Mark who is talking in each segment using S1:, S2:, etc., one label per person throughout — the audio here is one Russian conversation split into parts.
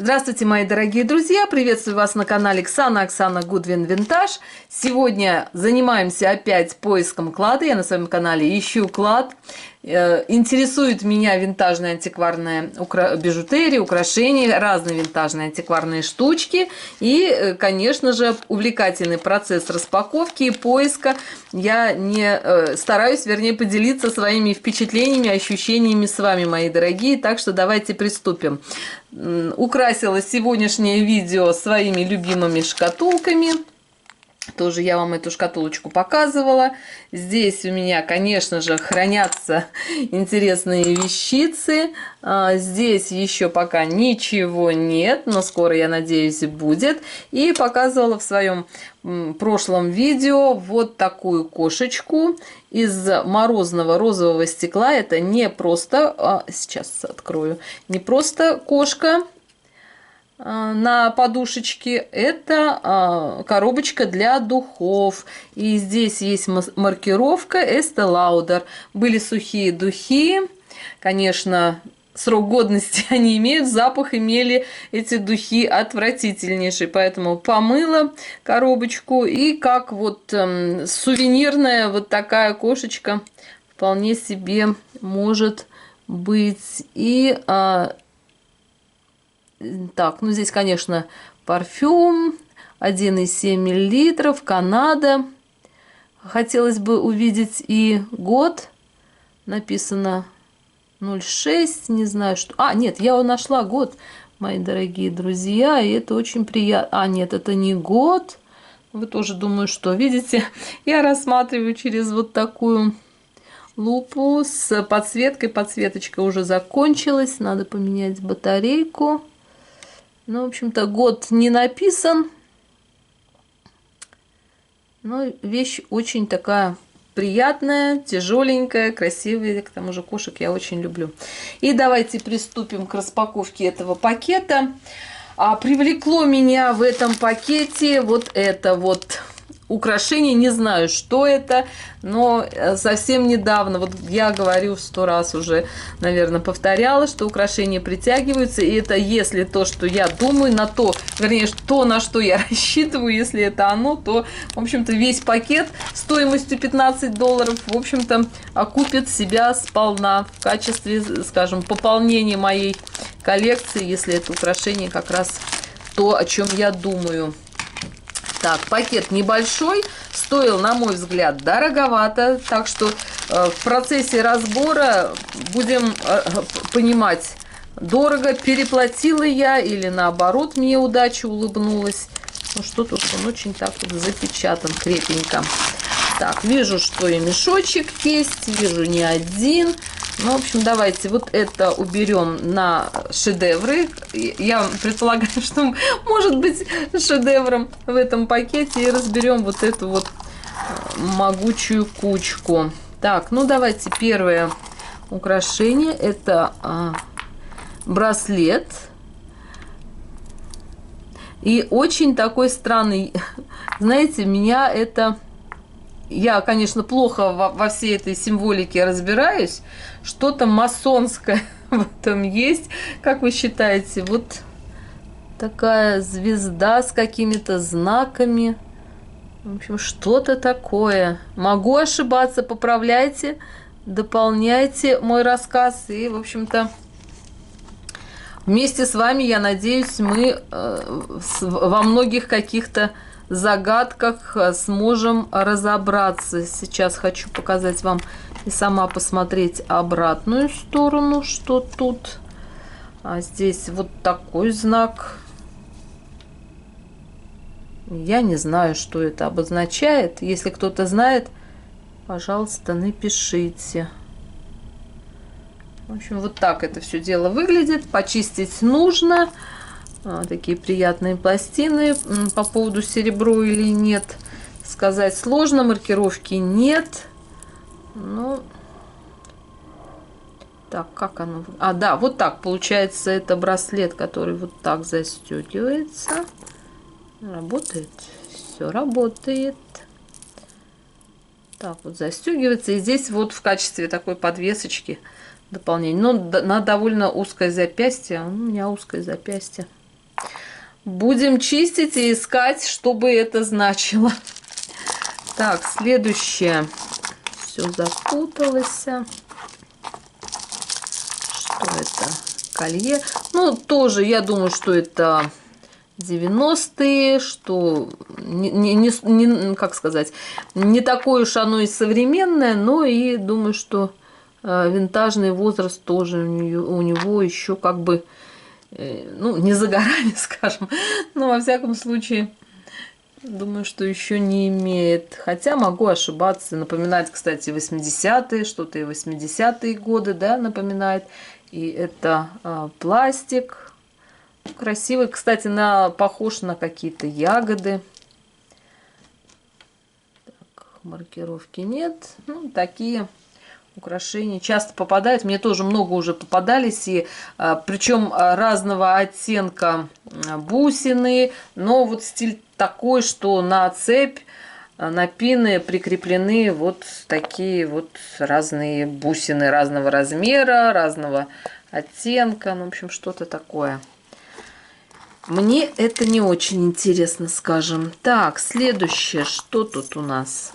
S1: Здравствуйте, мои дорогие друзья! Приветствую вас на канале Оксана Гудвин Винтаж. Сегодня занимаемся опять поиском клада. Я на своем канале ищу клад. Интересует меня винтажная антикварная бижутерия, украшения, разные винтажные антикварные штучки. И, конечно же, увлекательный процесс распаковки и поиска. Я стараюсь, поделиться своими впечатлениями, ощущениями с вами, мои дорогие. Так что давайте приступим. Украсила сегодняшнее видео своими любимыми шкатулками. Тоже я вам эту шкатулочку показывала. Здесь у меня, конечно же, хранятся интересные вещицы. Здесь еще пока ничего нет, но скоро, я надеюсь, будет. И показывала в своем прошлом видео вот такую кошечку из морозного розового стекла. Это не просто, сейчас открою, не просто кошка на подушечке, это коробочка для духов. И здесь есть маркировка Estee Lauder. Были сухие духи, конечно, срок годности они имеют, запах имели эти духи отвратительнейший, поэтому помыла коробочку. И как вот сувенирная вот такая кошечка вполне себе может быть. И так, ну здесь, конечно, парфюм 1,7 мл, Канада. Хотелось бы увидеть и год. Написано 06, не знаю что. Нет, я нашла год, мои дорогие друзья, и это очень приятно. Нет, это не год. Вы тоже думаю, что видите. Я рассматриваю через вот такую лупу с подсветкой. Подсветочка уже закончилась, надо поменять батарейку. Ну, в общем-то, год не написан, но вещь очень такая приятная, тяжеленькая, красивая. К тому же кошек я очень люблю. И давайте приступим к распаковке этого пакета. Привлекло меня в этом пакете вот это вот украшение. Не знаю, что это, но совсем недавно, вот я говорю 100 раз уже, наверное, повторяла, что украшения притягиваются. И это если то, что я думаю, на то, вернее, то, на что я рассчитываю, если это оно, то, в общем-то, весь пакет стоимостью $15, в общем-то, окупит себя сполна в качестве, скажем, пополнения моей коллекции, если это украшение как раз то, о чем я думаю. Так, пакет небольшой, стоил, на мой взгляд, дороговато, так что в процессе разбора будем понимать, дорого переплатила я или наоборот мне удача улыбнулась. Ну что тут, он очень так вот запечатан крепенько. Так, вижу, что и мешочек есть, вижу не один. Ну, в общем, давайте вот это уберем на шедевры. Я предполагаю, что может быть шедевром в этом пакете. И разберем вот эту вот могучую кучку. Так, ну давайте первое украшение. Это браслет. И очень такой странный. Знаете, меня это... Я, конечно, плохо во всей этой символике разбираюсь. Что-то масонское в этом есть. Как вы считаете? Вот такая звезда с какими-то знаками. В общем, что-то такое. Могу ошибаться, поправляйте, дополняйте мой рассказ. И, в общем-то, вместе с вами, я надеюсь, мы во многих каких-то загадках сможем разобраться. Сейчас хочу показать вам и сама посмотреть обратную сторону, что тут. Здесь вот такой знак. Я не знаю, что это обозначает. Если кто-то знает, пожалуйста, напишите. В общем, вот так это все дело выглядит. Почистить нужно. Такие приятные пластины. По поводу серебро или нет, сказать сложно. Маркировки нет. Ну, так, как оно? Да, вот так получается. Это браслет, который вот так застегивается. Работает. Все работает. Так, вот застегивается. И здесь вот в качестве такой подвесочки дополнение. Но на довольно узкое запястье. У меня узкое запястье. Будем чистить и искать, что бы это значило. Так, следующее. Все запуталось. Что это? Колье. Ну, тоже, я думаю, что это 90-е, что, как сказать, не такое уж оно и современное, но и думаю, что винтажный возраст тоже у него еще как бы, ну, не за горами, скажем, но во всяком случае, думаю, что еще не имеет. Хотя могу ошибаться. Напоминает, кстати, 80-е, что-то и 80-е годы, да, напоминает. И это пластик. Красивый, кстати, похож на какие-то ягоды. Так, маркировки нет. Ну, такие украшения часто попадают. Мне тоже много уже попадались. И причем разного оттенка бусины. Но вот стиль такой, что на цепь, на пины прикреплены вот такие вот разные бусины разного размера, разного оттенка. Ну, в общем, что-то такое. Мне это не очень интересно, скажем. Так, следующее. Что тут у нас?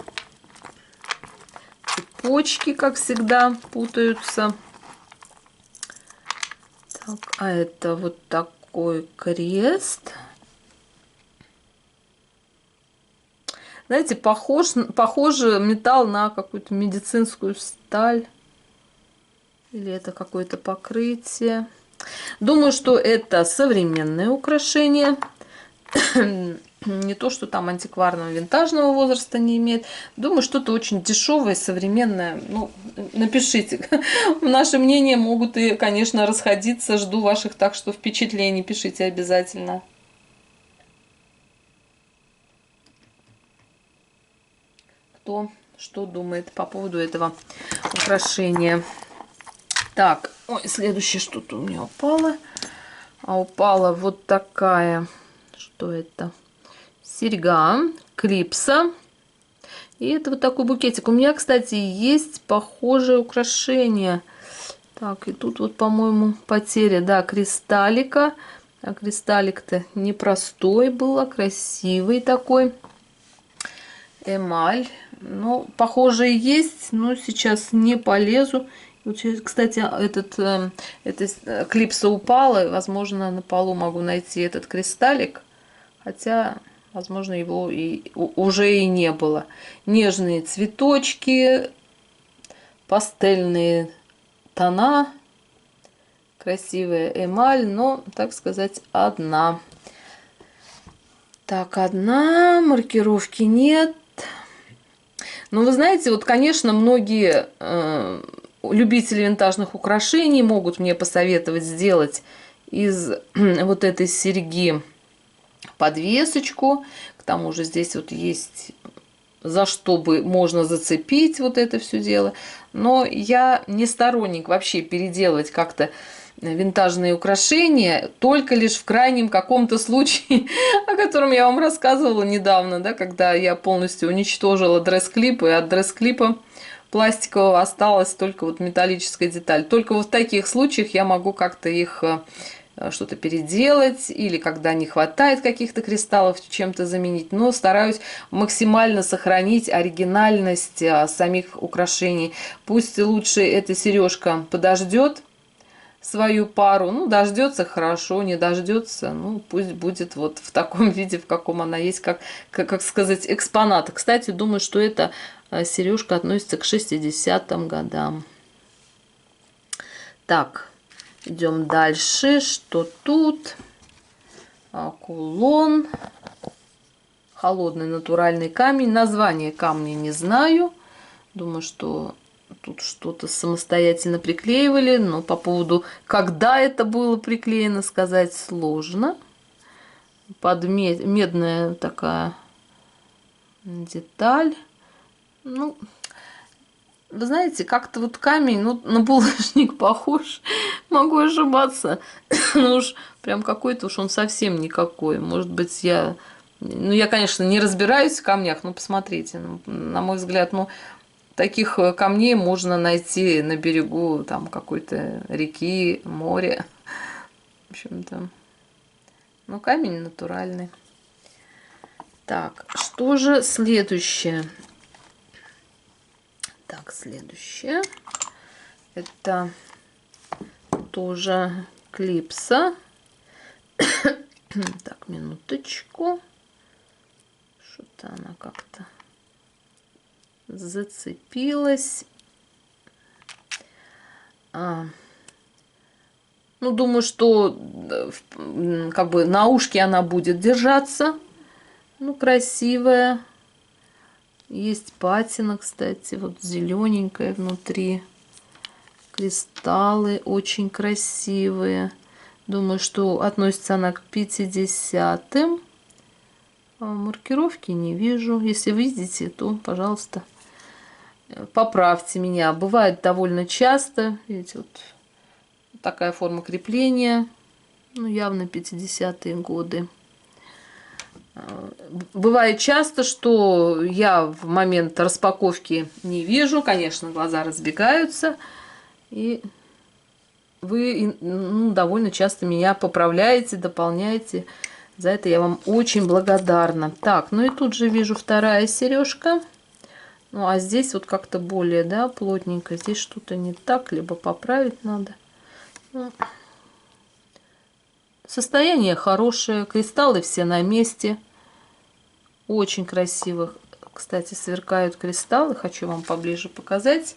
S1: Цепочки, как всегда, путаются. Так, а это вот такой крест. Знаете, похоже металл на какую-то медицинскую сталь. Или это какое-то покрытие. Думаю, что это современное украшение. Не то, что там антикварного, винтажного возраста не имеет. Думаю, что-то очень дешевое, современное. Ну, напишите. Наши мнения могут и, конечно, расходиться. Жду ваших, так что впечатлений пишите обязательно. Кто что думает по поводу этого украшения. Так, ой, следующее что-то у меня упало. А упала вот такая, что это? Серьга, клипса. И это вот такой букетик. У меня, кстати, есть похожее украшение. Так, и тут вот, по-моему, потеря, да, кристаллика. А кристаллик-то непростой был, а красивый такой. Эмаль. Ну, похожие есть, но сейчас не полезу. Вот, кстати, эта клипса упала, и, возможно, на полу могу найти этот кристаллик, хотя, возможно, его уже и не было. Нежные цветочки, пастельные тона, красивая эмаль, но, так сказать, одна. Так, одна, маркировки нет. Ну, вы знаете, вот, конечно, многие любители винтажных украшений могут мне посоветовать сделать из вот этой серьги подвесочку. К тому же здесь вот есть за что бы можно зацепить вот это все дело. Но я не сторонник вообще переделывать как-то винтажные украшения, только лишь в крайнем каком-то случае, о котором я вам рассказывала недавно, да, когда я полностью уничтожила дресс-клип, и от дресс-клипа пластикового осталась только вот металлическая деталь. Только вот в таких случаях я могу как-то их что-то переделать, или когда не хватает каких-то кристаллов, чем-то заменить. Но стараюсь максимально сохранить оригинальность самих украшений. Пусть лучше эта сережка подождет свою пару. Ну, дождется хорошо, не дождется, ну, пусть будет вот в таком виде, в каком она есть, как сказать, экспонат. Кстати, думаю, что эта сережка относится к 60-м годам. Так, идем дальше. Что тут? Кулон. Холодный натуральный камень. Название камня не знаю. Думаю, что тут что-то самостоятельно приклеивали, но по поводу, когда это было приклеено, сказать сложно. Медная такая деталь. Ну, вы знаете, как-то вот камень, ну, на булыжник похож. Могу ошибаться. Ну уж прям какой-то уж он совсем никакой. Может быть, ну, я, конечно, не разбираюсь в камнях, но посмотрите. На мой взгляд, ну, таких камней можно найти на берегу там какой-то реки, моря. В общем-то, но камень натуральный. Так, что же следующее? Так, следующее. Это тоже клипса. Так, минуточку. Что-то она как-то зацепилась. Ну, думаю, что как бы на ушке она будет держаться. Ну, красивая. Есть патина, кстати, вот зелененькая внутри. Кристаллы очень красивые. Думаю, что относится она к 50-м. Маркировки не вижу. Если видите, то, пожалуйста, поправьте меня. Бывает довольно часто. Видите, вот такая форма крепления. Ну, явно 50-е годы. Бывает часто, что я в момент распаковки не вижу. Конечно, глаза разбегаются. И вы довольно часто меня поправляете, дополняете. За это я вам очень благодарна. Так, ну и тут же вижу вторая сережка. Ну, а здесь вот как-то более, да, плотненько. Здесь что-то не так, либо поправить надо. Ну, состояние хорошее. Кристаллы все на месте. Очень красиво, кстати, сверкают кристаллы. Хочу вам поближе показать.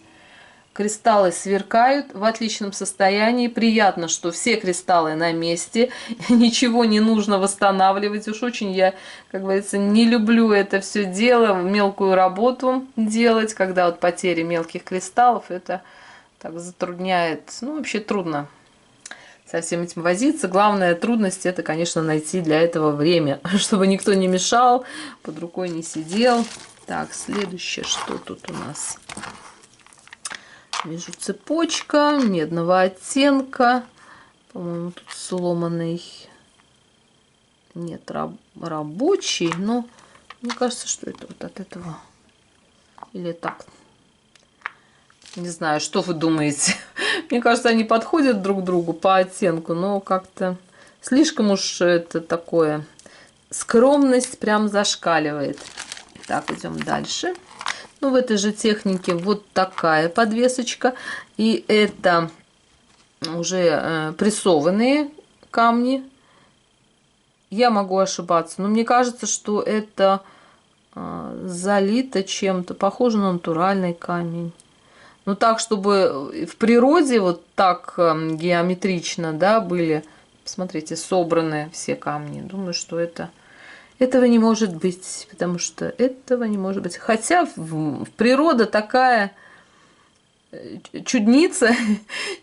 S1: Кристаллы сверкают в отличном состоянии. Приятно, что все кристаллы на месте. Ничего не нужно восстанавливать. Уж очень я, как говорится, не люблю это все дело, мелкую работу делать, когда вот потери мелких кристаллов, это так затрудняет. Ну, вообще трудно со всем этим возиться. Главная трудность — это, конечно, найти для этого время, чтобы никто не мешал, под рукой не сидел. Так, следующее, что тут у нас? Вижу цепочка медного оттенка. По-моему, тут сломанный. Нет, рабочий. Но мне кажется, что это вот от этого. Или так. Не знаю, что вы думаете. Мне кажется, они подходят друг к другу по оттенку. Но как-то слишком уж это такое. Скромность прям зашкаливает. Так, идем дальше. Ну, в этой же технике вот такая подвесочка. И это уже прессованные камни. Я могу ошибаться, но мне кажется, что это залито чем-то. Похоже на натуральный камень. Ну, так, чтобы в природе вот так геометрично, да, были, посмотрите, собраны все камни. Думаю, что этого не может быть, потому что этого не может быть. Хотя природа такая чудница,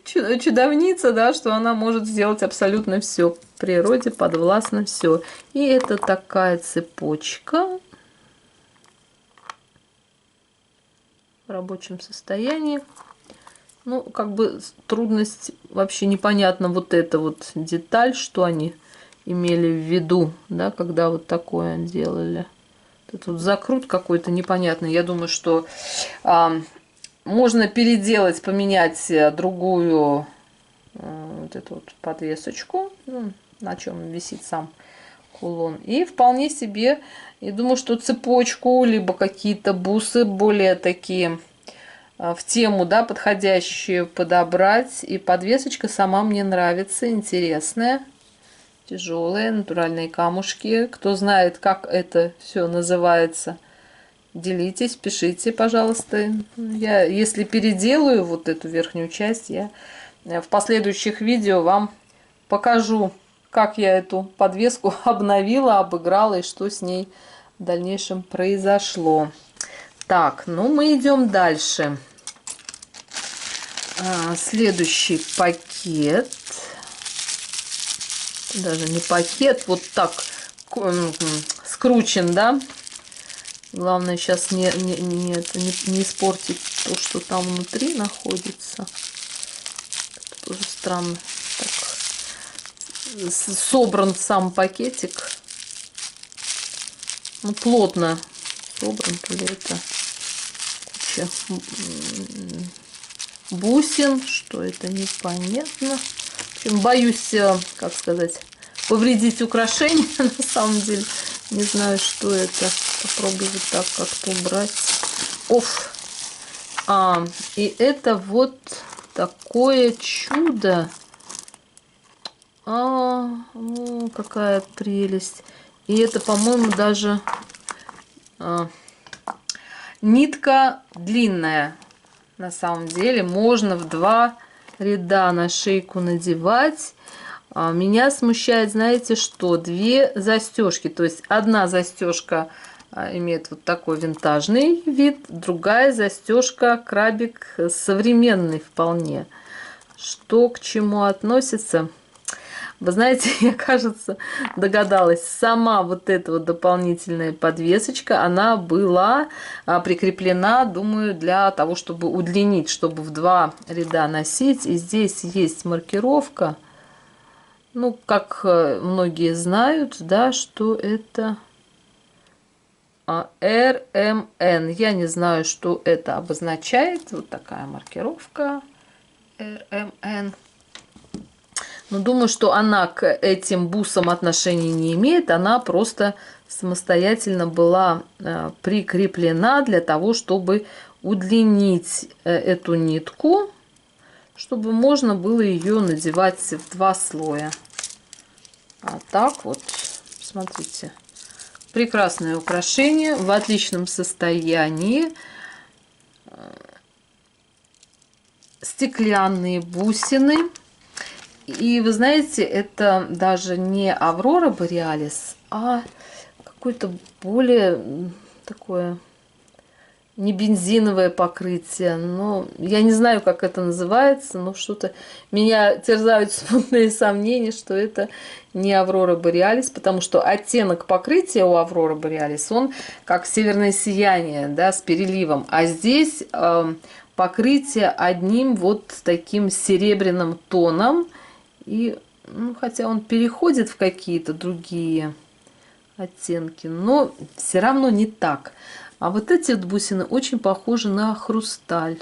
S1: чудовница, да, что она может сделать абсолютно все. В природе подвластно все. И это такая цепочка в рабочем состоянии. Ну, как бы трудность вообще непонятно, вот эта вот деталь, что они имели в виду, да, когда вот такое делали. Тут вот закрут какой-то непонятный. Я думаю, что можно переделать, поменять другую вот эту вот подвесочку, ну, на чем висит сам кулон. И вполне себе, я думаю, что цепочку, либо какие-то бусы более такие в тему, да, подходящие подобрать. И подвесочка сама мне нравится, интересная. Тяжелые натуральные камушки. Кто знает, как это все называется, делитесь, пишите, пожалуйста. Я, если переделаю вот эту верхнюю часть, я в последующих видео вам покажу, как я эту подвеску обновила, обыграла и что с ней в дальнейшем произошло. Так, ну мы идем дальше. Следующий пакет. Даже не пакет, вот так скручен, да. Главное сейчас не испортить то, что там внутри находится. Это тоже странно. Так, собран сам пакетик. Ну, плотно собран, то ли это куча бусин, что это непонятно. В общем, боюсь, как сказать, повредить украшение. На самом деле, не знаю, что это. Попробую вот так как-то убрать. Оф. И это вот такое чудо. Какая прелесть. И это, по-моему, даже нитка длинная. На самом деле можно в 2 ряда на шейку надевать. Меня смущает, знаете что, 2 застежки. То есть одна застежка имеет вот такой винтажный вид, другая застежка крабик современный вполне. Что к чему относится? Вы знаете, я, кажется, догадалась, сама вот эта вот дополнительная подвесочка, она была прикреплена, думаю, для того, чтобы удлинить, чтобы в 2 ряда носить. И здесь есть маркировка, ну, как многие знают, да, что это RMN. Я не знаю, что это обозначает. Вот такая маркировка RMN. Но думаю, что она к этим бусам отношения не имеет. Она просто самостоятельно была прикреплена для того, чтобы удлинить эту нитку, чтобы можно было ее надевать в 2 слоя. А так вот, смотрите. Прекрасное украшение, в отличном состоянии. Стеклянные бусины. И вы знаете, это даже не Аврора Бореалис, а какое-то более такое не бензиновое покрытие. Но я не знаю, как это называется, но что-то меня терзают смутные сомнения, что это не Аврора Бореалис, потому что оттенок покрытия у Аврора Бореалис, он как северное сияние, да, с переливом. А здесь покрытие одним вот таким серебряным тоном. И, ну, хотя он переходит в какие-то другие оттенки, но все равно не так. А вот эти вот бусины очень похожи на хрусталь.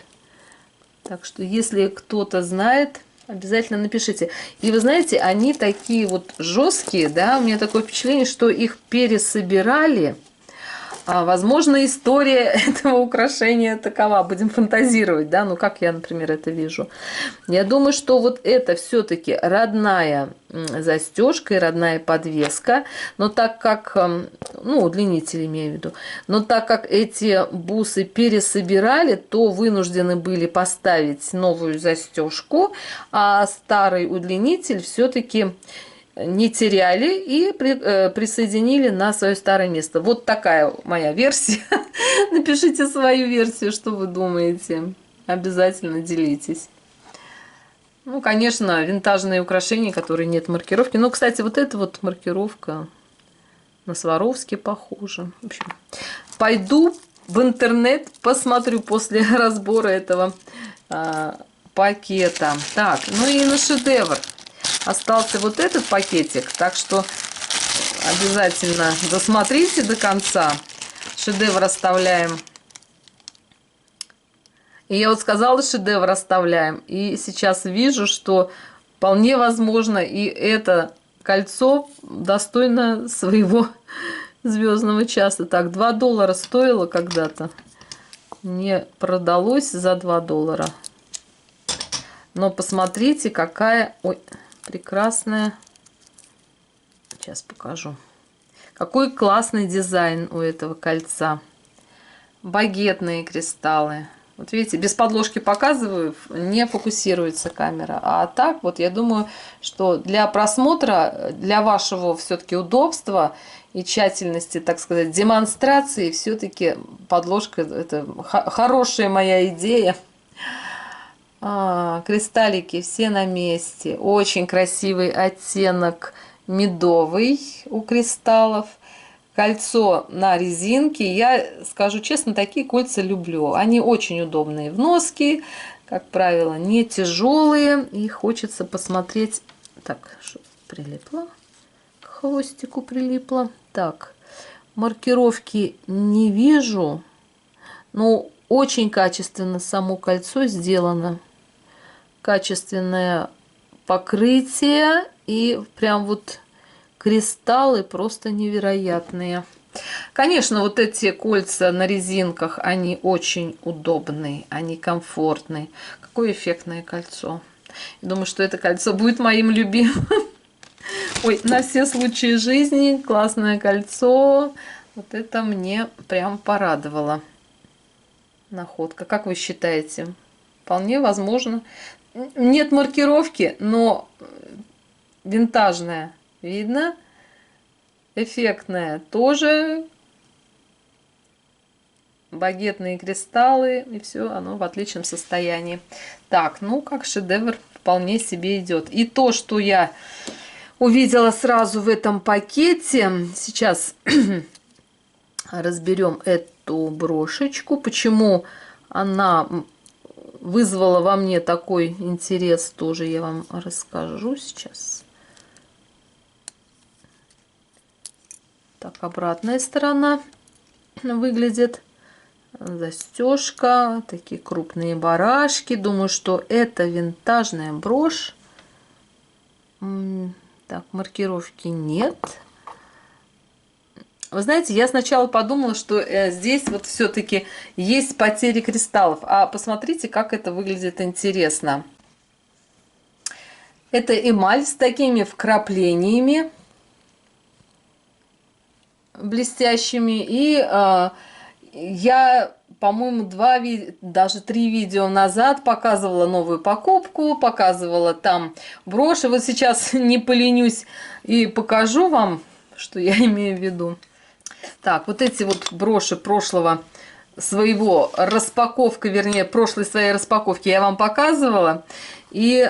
S1: Так что, если кто-то знает, обязательно напишите. И вы знаете, они такие вот жесткие, да, у меня такое впечатление, что их пересобирали. Возможно, история этого украшения такова. Будем фантазировать, да, ну как я, например, это вижу. Я думаю, что вот это все-таки родная застежка и родная подвеска. Но так как, ну, удлинитель имею в виду, но так как эти бусы пересобирали, то вынуждены были поставить новую застежку, а старый удлинитель все-таки не теряли и присоединили на свое старое место. Вот такая моя версия. Напишите свою версию, что вы думаете. Обязательно делитесь. Ну, конечно, винтажные украшения, которые нет маркировки. Ну, кстати, вот эта вот маркировка на Сваровски похожа. В общем, пойду в интернет, посмотрю после разбора этого пакета. Так, ну и на шедевр. Остался вот этот пакетик, так что обязательно досмотрите до конца. Шедевр оставляем. И я вот сказала, шедевр оставляем. И сейчас вижу, что вполне возможно и это кольцо достойно своего звездного часа. Так, $2 стоило когда-то. Не продалось за $2. Но посмотрите, какая... Ой, прекрасная. Сейчас покажу. Какой классный дизайн у этого кольца. Багетные кристаллы. Вот видите, без подложки показываю, не фокусируется камера. А так вот, я думаю, что для просмотра, для вашего все-таки удобства и тщательности, так сказать, демонстрации, все-таки подложка — это хорошая моя идея. Кристаллики все на месте. Очень красивый оттенок медовый у кристаллов. Кольцо на резинке. Я скажу честно, такие кольца люблю. Они очень удобные в носке, как правило, не тяжелые. И хочется посмотреть. Так, что прилипло? К хвостику прилипло. Так, маркировки не вижу. Но очень качественно само кольцо сделано. Качественное покрытие. И прям вот кристаллы просто невероятные. Конечно, вот эти кольца на резинках, они очень удобные, они комфортные. Какое эффектное кольцо. Думаю, что это кольцо будет моим любимым. Ой, на все случаи жизни, классное кольцо. Вот это мне прям порадовало. Находка. Как вы считаете? Вполне возможно. Нет маркировки, но винтажная. Видно? Эффектная тоже. Багетные кристаллы. И все, оно в отличном состоянии. Так, ну как шедевр вполне себе идет. И то, что я увидела сразу в этом пакете. Сейчас разберем эту брошечку. Почему она вызвала во мне такой интерес, тоже я вам расскажу сейчас. Так, обратная сторона выглядит. Застежка, такие крупные барашки. Думаю, что это винтажная брошь. Так, маркировки нет. Вы знаете, я сначала подумала, что здесь вот все-таки есть потери кристаллов. А посмотрите, как это выглядит интересно. Это эмаль с такими вкраплениями блестящими. И я, по-моему, даже 3 видео назад показывала новую покупку, показывала там брошь. И вот сейчас не поленюсь и покажу вам, что я имею в виду. Так, вот эти вот броши прошлой своей распаковки я вам показывала. И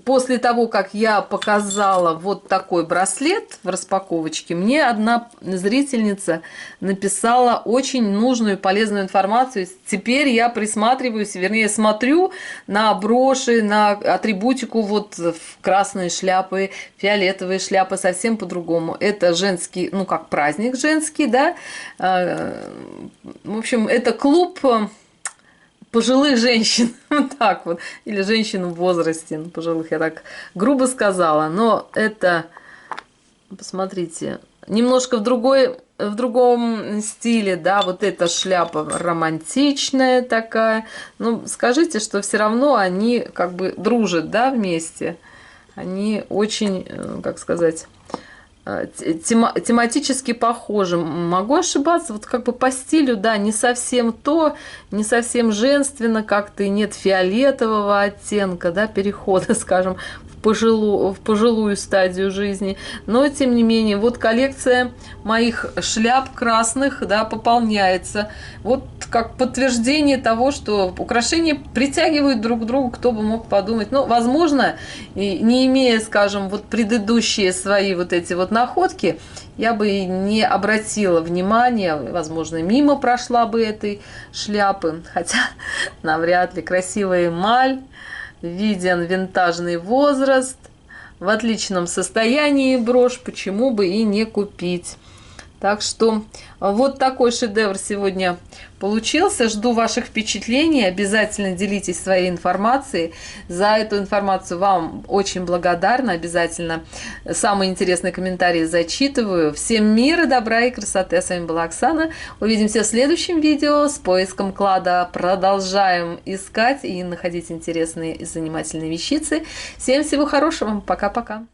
S1: после того, как я показала вот такой браслет в распаковочке, мне одна зрительница написала очень нужную и полезную информацию. Теперь я присматриваюсь, вернее, смотрю на броши, на атрибутику, вот в красные шляпы, фиолетовые шляпы, совсем по-другому. Это женский, ну как праздник женский, да. В общем, это клуб пожилых женщин, вот так вот, или женщин в возрасте, ну, пожилых, я так грубо сказала, но это, посмотрите, немножко в другом стиле, да, вот эта шляпа романтичная такая, ну, скажите, что все равно они как бы дружат, да, вместе, они очень, как сказать, тематически похожи. Могу ошибаться, вот как бы по стилю, да, не совсем то, не совсем женственно, как-то и нет фиолетового оттенка, да, перехода, скажем, в пожилую стадию жизни. Но, тем не менее, вот коллекция моих шляп красных, да, пополняется. Вот как подтверждение того, что украшения притягивают друг к другу, кто бы мог подумать. Ну, возможно, не имея, скажем, вот предыдущие свои вот эти вот находки, я бы и не обратила внимания, возможно, мимо прошла бы этой шляпы, хотя навряд ли. Красивая эмаль, виден винтажный возраст, в отличном состоянии брошь, почему бы и не купить. Так что вот такой шедевр сегодня получился. Жду ваших впечатлений. Обязательно делитесь своей информацией. За эту информацию вам очень благодарна. Обязательно самые интересные комментарии зачитываю. Всем мира, добра и красоты. А с вами была Оксана. Увидимся в следующем видео с поиском клада. Продолжаем искать и находить интересные и занимательные вещицы. Всем всего хорошего. Пока-пока.